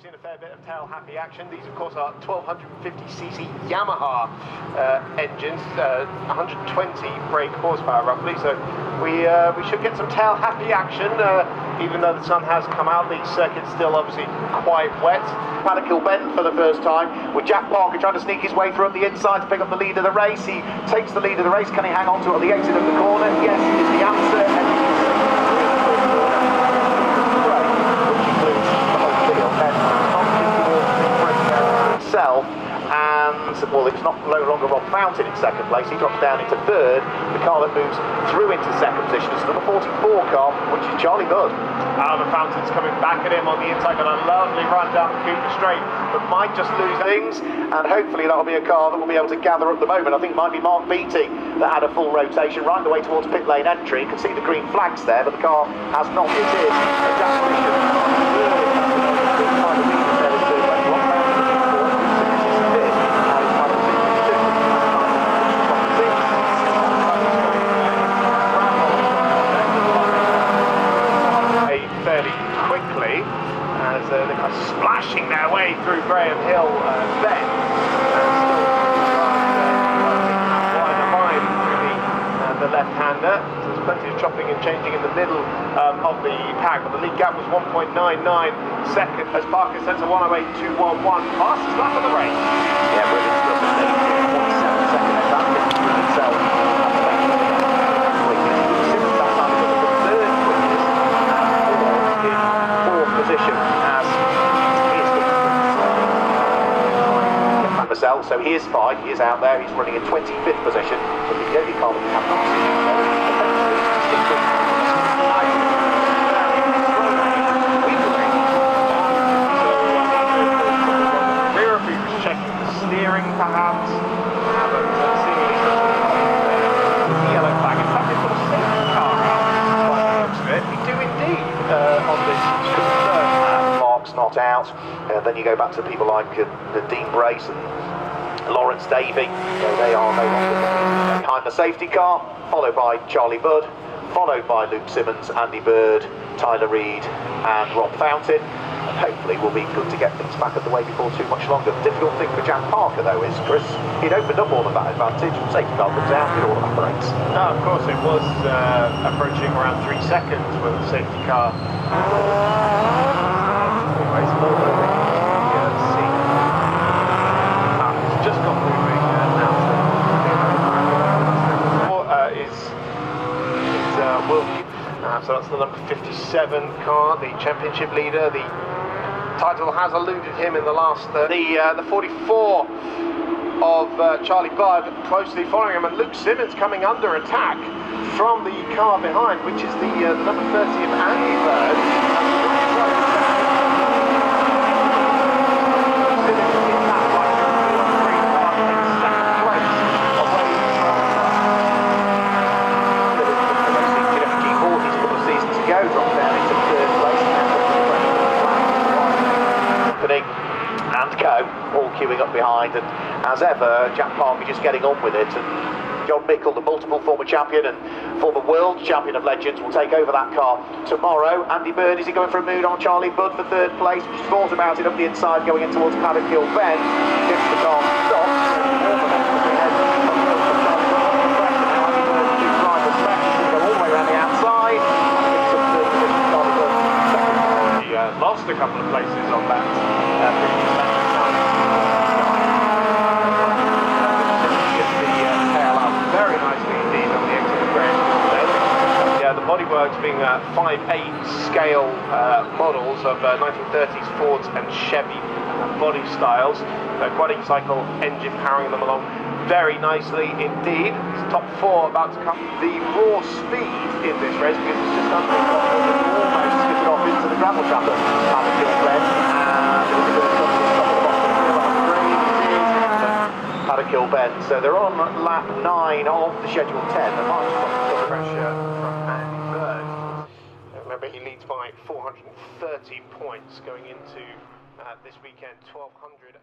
seen a fair bit of tail happy action. These, of course, are 1250cc Yamaha engines, 120 brake horsepower roughly. So we should get some tail happy action. Even though the sun has come out, the circuit's still obviously quite wet. Paddock Bend for the first time, with Jack Parker trying to sneak his way through up the inside to pick up the lead of the race. He takes the lead of the race. Can he hang on to it at the exit of the corner? Yes, is the answer. And which includes the whole field. Then himself. And, well, it's not no longer Rob Fountain in second place. He drops down into third. The car that moves through into second position is number 44 car, which is Charlie Budd. Albert Fountain's coming back at him on the inside, got a lovely run down the Cooper Straight, but might just lose things. And hopefully that'll be a car that will be able to gather up the moment. I think it might be Mark Beattie that had a full rotation right the way towards pit lane entry. You can see the green flags there, but the car has not. It is a demolition. As they're kind of splashing their way through Graham Hill bend. Wide of line through the left-hander. So there's plenty of chopping and changing in the middle of the pack, but the lead gap was 1.99 seconds as Parker sets a 108.211. Fastest lap of the race. Yeah, brilliant stuff. 0.7 second advantage for himself. Position as so he is fine, he is out there, he's running in 25th position, but the only car that we have not seen. Rear of who's checking the steering perhaps, but the yellow flag. In fact, they've got a safety car by the looks of it. We do indeed on this. Not out, then you go back to people like Dean Brace and Lawrence Davey. They are no longer behind the safety car, followed by Charlie Budd, followed by Luke Simmons, Andy Bird, Tyler Reid and Rob Fountain. And hopefully we'll be good to get things back at the way before too much longer. The difficult thing for Jack Parker though is, Chris, he'd opened up all of that advantage, safety car comes out, it all evaporates. No, of course it was approaching around 3 seconds when the safety car it's just got moving now. Wilkie. So that's the number 57 car, the championship leader. The title has eluded him in the last. The 44 of Charlie Budd closely following him, and Luke Simmons coming under attack from the car behind, which is the number 30 of Andy Bird. And Co, all queuing up behind, and as ever, Jack Parker just getting on with it. And John Mickle, the multiple former champion and former world champion of Legends, will take over that car tomorrow. Andy Bird, is he going for a mood on Charlie Budd for third place? Just thought about it up the inside, going in towards Paddock Hill Bend. Gives the car stop. Lost a couple of places on that previous lap. Gets the tail up very nicely indeed on the exit of Graham. Yeah, the bodywork's being 5.8 scale models of 1930s Fords and Chevy body styles. Quad cycle engine powering them along very nicely indeed. It's top 4 about to come. The raw speed in this race, because it's just under almost skipped off into the gravel trap at Paddock Hill Bend. So they're on lap 9 of the schedule 10. The margin pressure from Andy Bird. Remember, he leads by 430 points going into this weekend. 1200 of